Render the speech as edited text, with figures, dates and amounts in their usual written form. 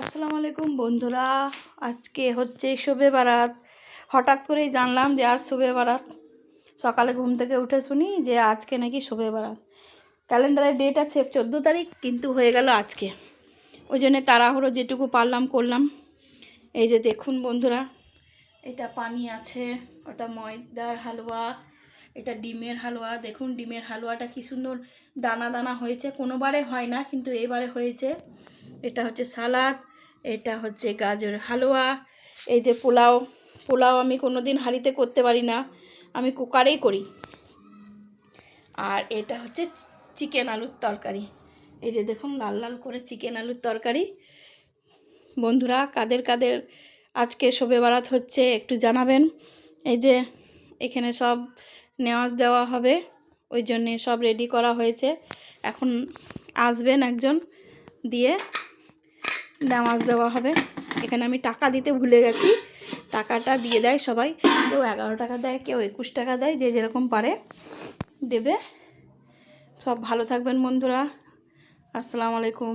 আসসালামু আলাইকুম বন্ধুরা। আজকে হচ্ছে শবে বারাত। হঠাৎ করেই জানলাম যে আজ শবে বারাত। সকালে ঘুম থেকে উঠে শুনি যে আজকে নাকি শবে বারাত। ক্যালেন্ডারে ডেট আছে 14 তারিখ, কিন্তু হয়ে গেল আজকে। ওই জন্যে তাড়াহুড়ো যেটুকু পারলাম করলাম। এই যে দেখুন বন্ধুরা, এটা পানি আছে, ওটা ময়দার হালুয়া, এটা ডিমের হালুয়া। দেখুন ডিমের হালুয়াটা কি সুন্দর দানা দানা হয়েছে, কোনোবারে হয় না কিন্তু এবারে হয়েছে। এটা হচ্ছে সালাদ, এটা হচ্ছে গাজর হালুয়া। এই যে পোলাও, পোলাও আমি কোনো দিন হাঁড়িতে করতে পারি না, আমি কুকারেই করি। আর এটা হচ্ছে চিকেন আলুর তরকারি। এই যে দেখুন লাল লাল করে চিকেন আলুর তরকারি। বন্ধুরা, কাদের কাদের আজকে শবে বারাত হচ্ছে একটু জানাবেন। এই যে এখানে সব নেওয়াজ দেওয়া হবে, ওই জন্যে সব রেডি করা হয়েছে। এখন আসবেন একজন, দিয়ে নামাজ দেওয়া হবে। এখানে আমি টাকা দিতে ভুলে গেছি, টাকাটা দিয়ে দেয় সবাই। কেউ 11 টাকা দেয়, কেউ 21 টাকা দেয়, যে যেরকম পারে দেবে। সব ভালো থাকবেন বন্ধুরা। আসসালামু আলাইকুম।